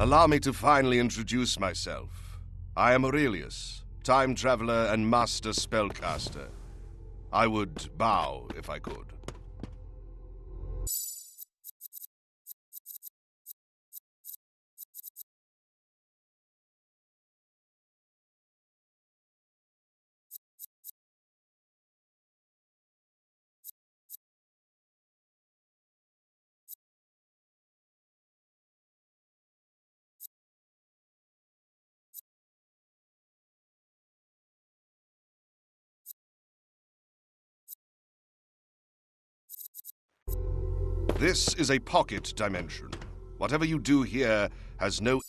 Allow me to finally introduce myself. I am Aurelius, time traveler and master spellcaster. I would bow if I could. This is a pocket dimension. Whatever you do here has no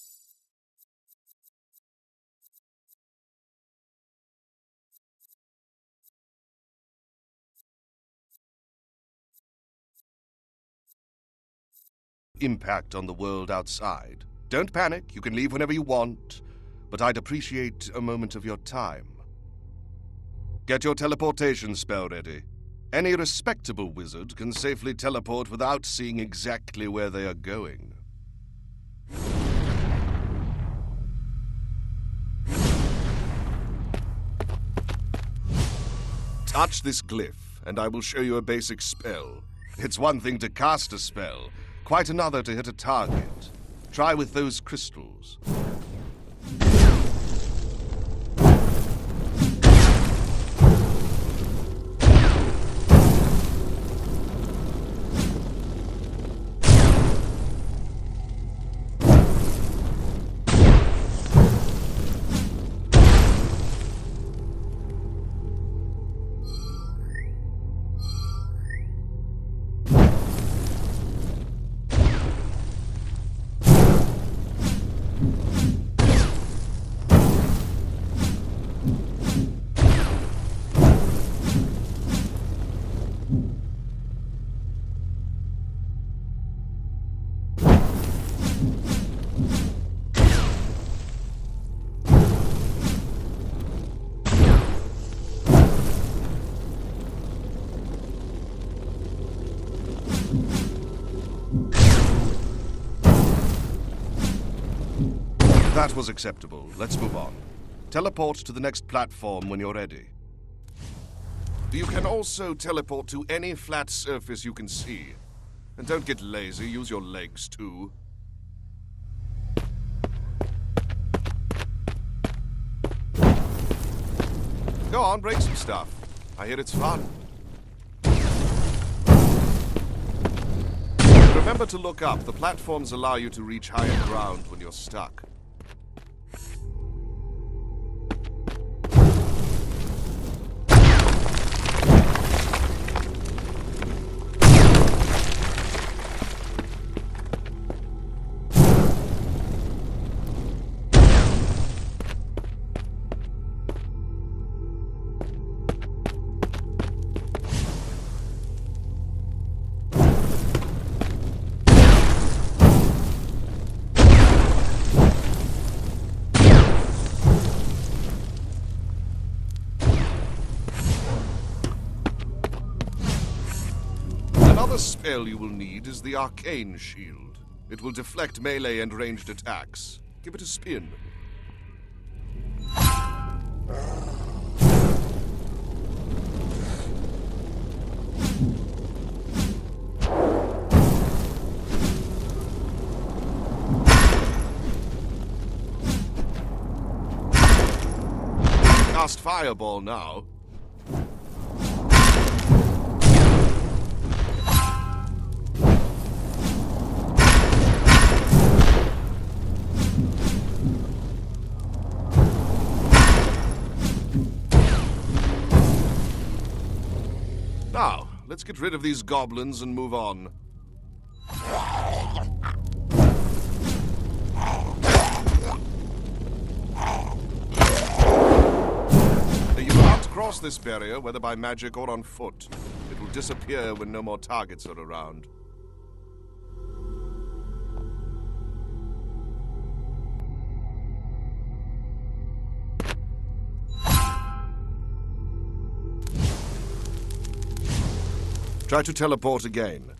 impact on the world outside. Don't panic, you can leave whenever you want, but I'd appreciate a moment of your time. Get your teleportation spell ready. Any respectable wizard can safely teleport without seeing exactly where they are going. Touch this glyph, and I will show you a basic spell. It's one thing to cast a spell, quite another to hit a target. Try with those crystals. That was acceptable. Let's move on. Teleport to the next platform when you're ready. You can also teleport to any flat surface you can see. And don't get lazy, use your legs too. Go on, break some stuff. I hear it's fun. Remember to look up. The platforms allow you to reach higher ground when you're stuck. Another spell you will need is the Arcane Shield. It will deflect melee and ranged attacks. Give it a spin. Cast Fireball now. Now, let's get rid of these goblins and move on. You can't cross this barrier, whether by magic or on foot. It will disappear when no more targets are around. Try to teleport again.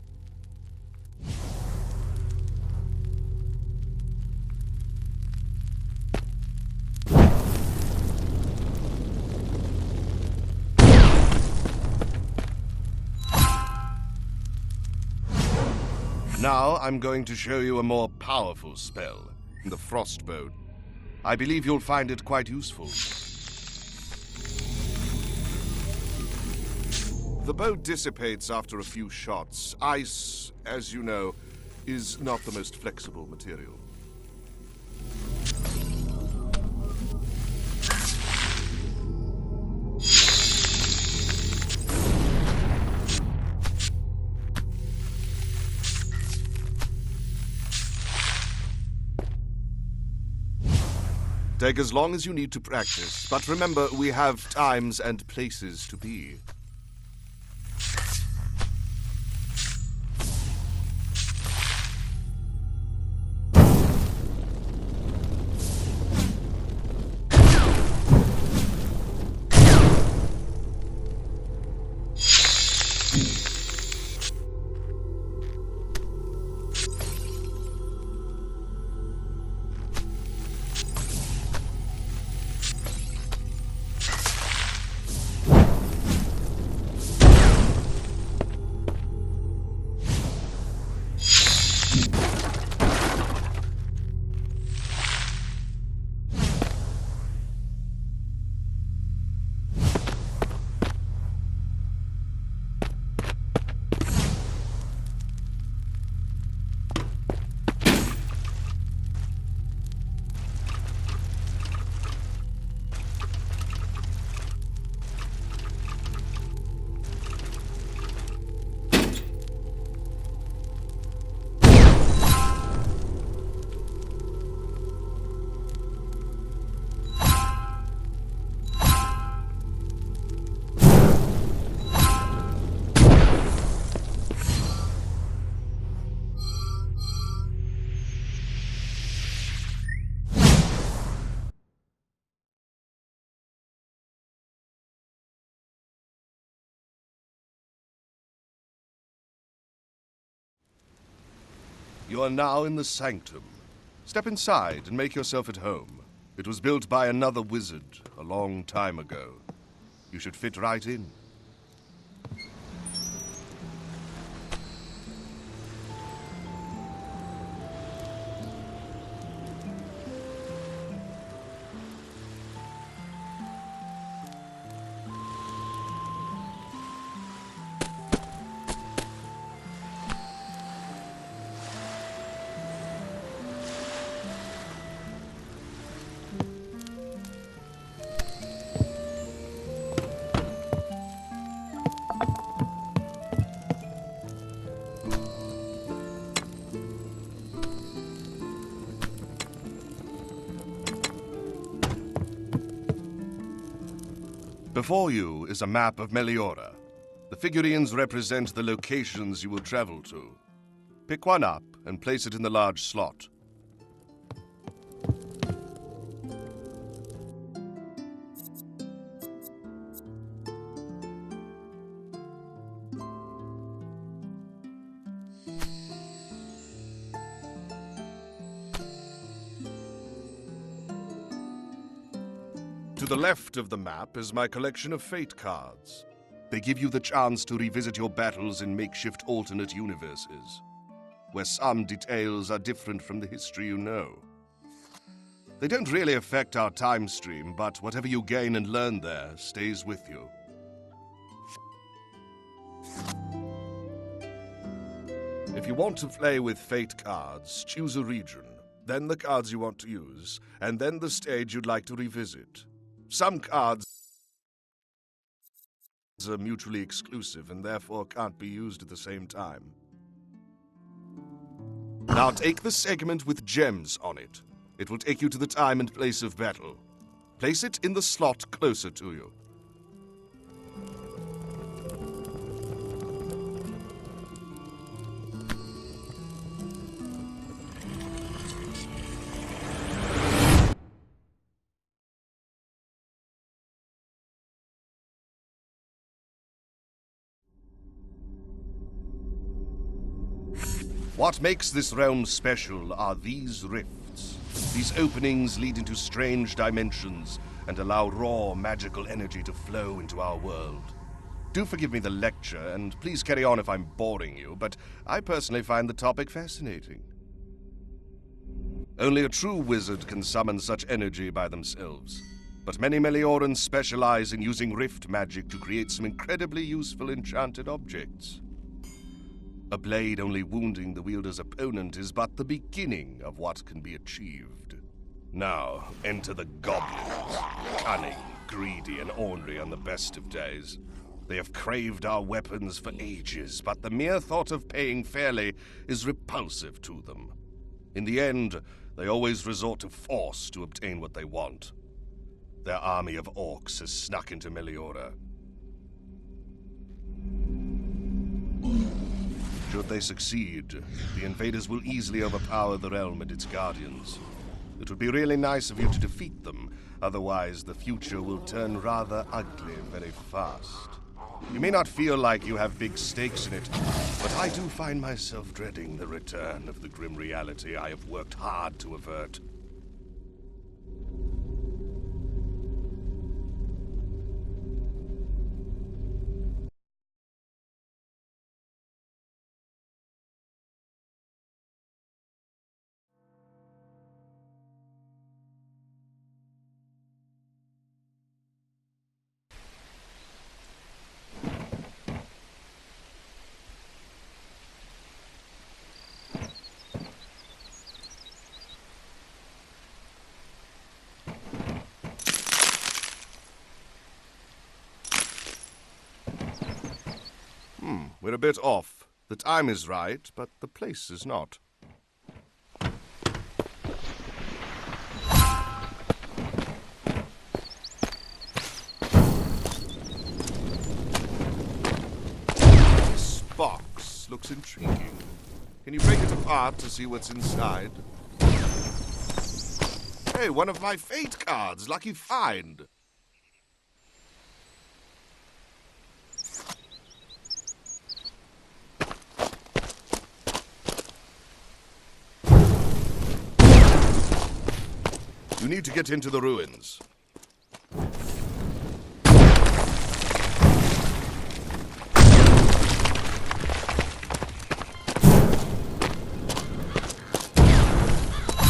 Now I'm going to show you a more powerful spell, the Frostbow. I believe you'll find it quite useful. The bow dissipates after a few shots. Ice, as you know, is not the most flexible material. Take as long as you need to practice, but remember, we have times and places to be. You are now in the sanctum. Step inside and make yourself at home. It was built by another wizard a long time ago. You should fit right in. Before you is a map of Meliora. The figurines represent the locations you will travel to. Pick one up and place it in the large slot. To the left of the map is my collection of fate cards. They give you the chance to revisit your battles in makeshift alternate universes, where some details are different from the history you know. They don't really affect our time stream, but whatever you gain and learn there stays with you. If you want to play with fate cards, choose a region, then the cards you want to use, and then the stage you'd like to revisit. Some cards are mutually exclusive and therefore can't be used at the same time. Now take the segment with gems on it. It will take you to the time and place of battle. Place it in the slot closer to you. What makes this realm special are these rifts. These openings lead into strange dimensions and allow raw magical energy to flow into our world. Do forgive me the lecture, and please carry on if I'm boring you, but I personally find the topic fascinating. Only a true wizard can summon such energy by themselves, but many Meliorans specialize in using rift magic to create some incredibly useful enchanted objects. A blade only wounding the wielder's opponent is but the beginning of what can be achieved. Now, enter the goblins. Cunning, greedy, and ornery on the best of days. They have craved our weapons for ages, but the mere thought of paying fairly is repulsive to them. In the end, they always resort to force to obtain what they want. Their army of orcs has snuck into Meliora. Should they succeed, the invaders will easily overpower the realm and its guardians. It would be really nice of you to defeat them, otherwise the future will turn rather ugly very fast. You may not feel like you have big stakes in it, but I do find myself dreading the return of the grim reality I have worked hard to avert. We're a bit off. The time is right, but the place is not. This box looks intriguing. Can you break it apart to see what's inside? Hey, one of my fate cards! Lucky find! You need to get into the ruins.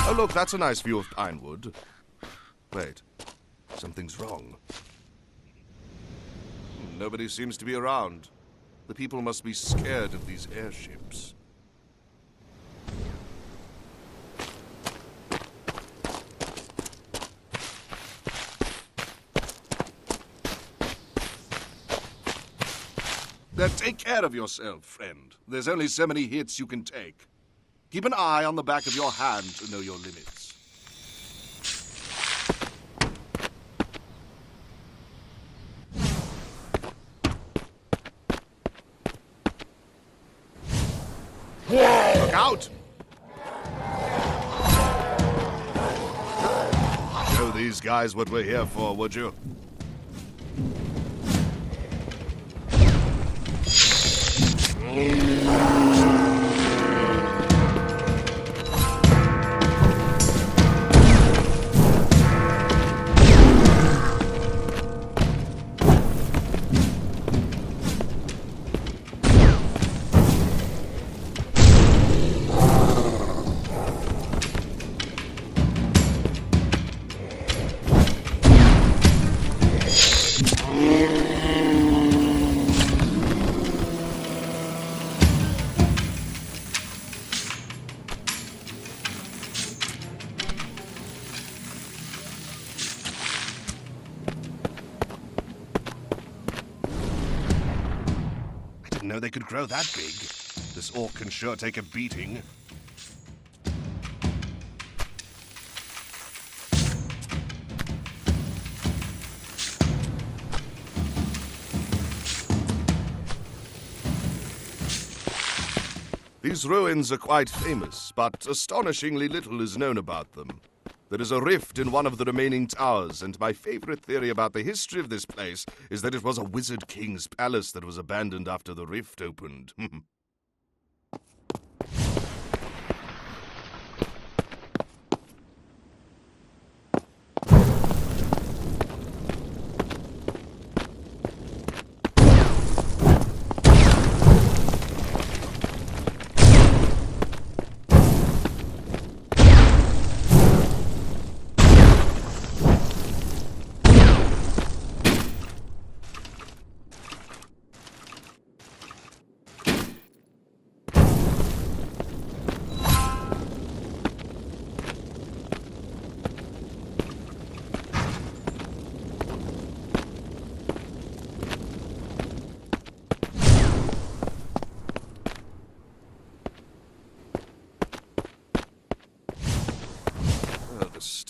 Oh, look, that's a nice view of Pinewood. Wait, something's wrong. Nobody seems to be around. The people must be scared of these airships. Then take care of yourself, friend. There's only so many hits you can take. Keep an eye on the back of your hand to know your limits. Look out! Show these guys what we're here for, would you? Know they could grow that big. This orc can sure take a beating. These ruins are quite famous, but astonishingly little is known about them. There is a rift in one of the remaining towers, and my favorite theory about the history of this place is that it was a wizard king's palace that was abandoned after the rift opened.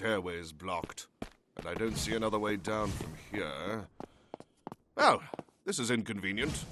stairway's blocked, and I don't see another way down from here. Well, this is inconvenient.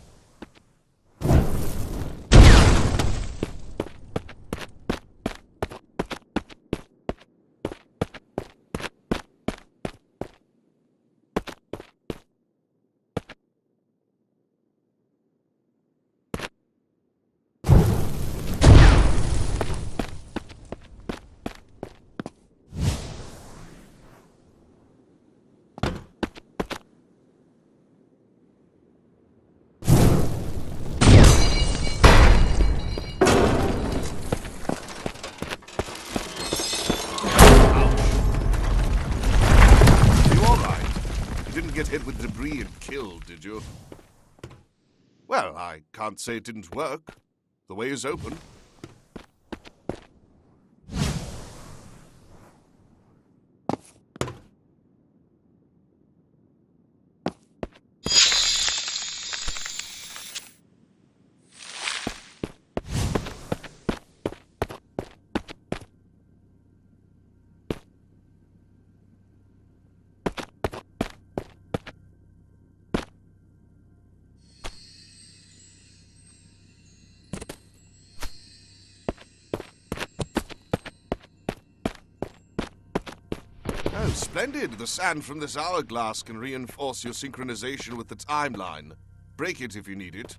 Get hit with debris and killed, did you? Well, I can't say it didn't work. The way is open. Oh, splendid! The sand from this hourglass can reinforce your synchronization with the timeline. Break it if you need it.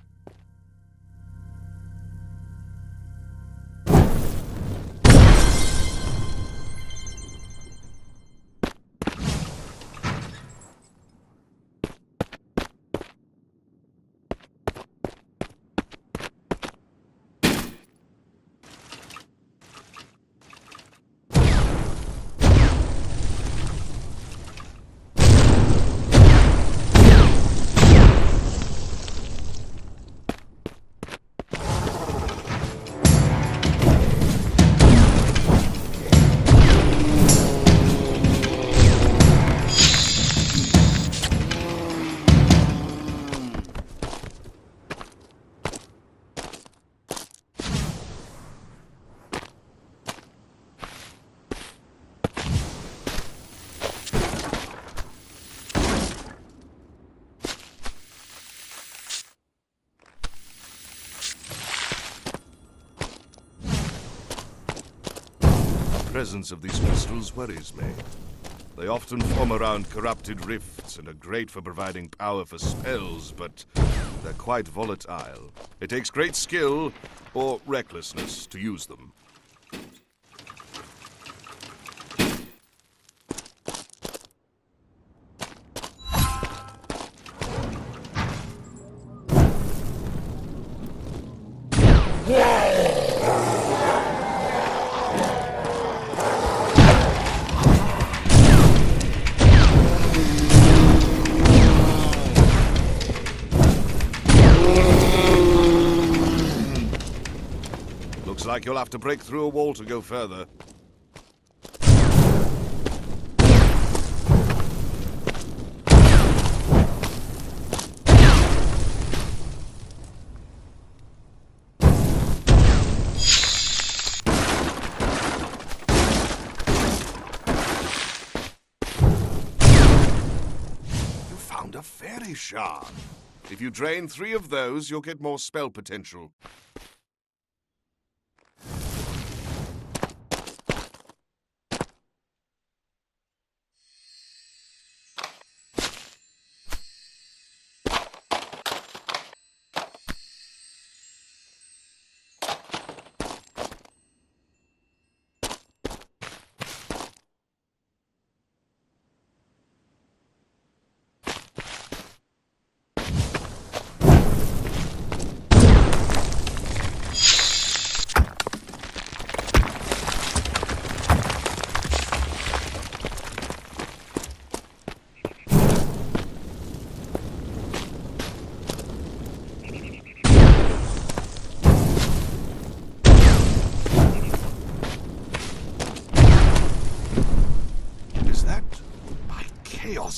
The presence of these crystals worries me. They often form around corrupted rifts and are great for providing power for spells, but they're quite volatile. It takes great skill or recklessness to use them. Looks like you'll have to break through a wall to go further. You found a fairy shard. If you drain 3 of those, you'll get more spell potential.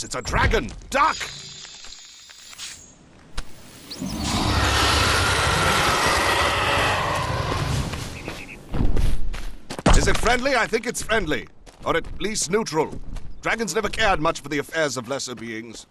It's a dragon! Duck! Is it friendly? I think it's friendly. Or at least neutral. Dragons never cared much for the affairs of lesser beings.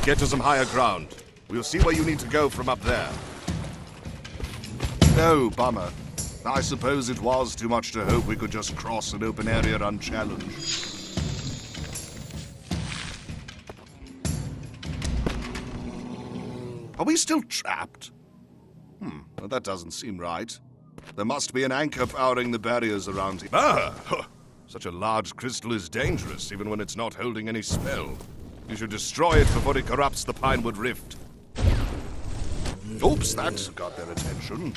Get to some higher ground. We'll see where you need to go from up there. No, bummer. I suppose it was too much to hope we could just cross an open area unchallenged. Are we still trapped? Well, that doesn't seem right. There must be an anchor powering the barriers around here. Ah! Such a large crystal is dangerous, even when it's not holding any spell. You should destroy it before it corrupts the Pinewood Rift. Oops, that got their attention.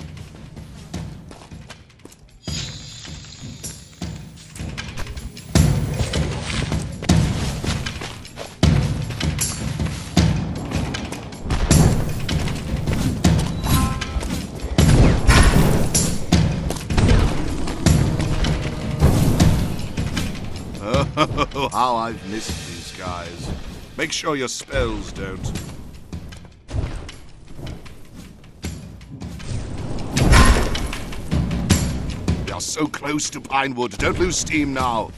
Oh, how I've missed these guys. Make sure your spells don't. We are so close to Pinewood. Don't lose steam now.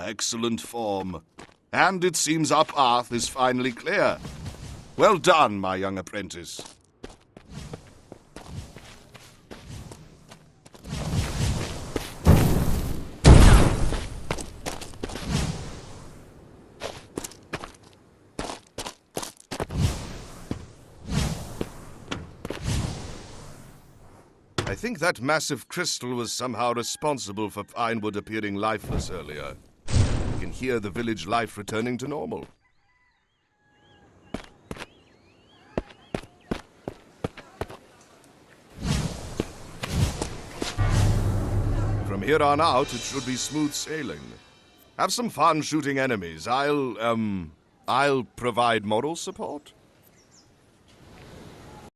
Excellent form. And it seems our path is finally clear. Well done, my young apprentice. I think that massive crystal was somehow responsible for Pinewood appearing lifeless earlier. You can hear the village life returning to normal. From here on out, it should be smooth sailing. Have some fun shooting enemies. I'll provide moral support.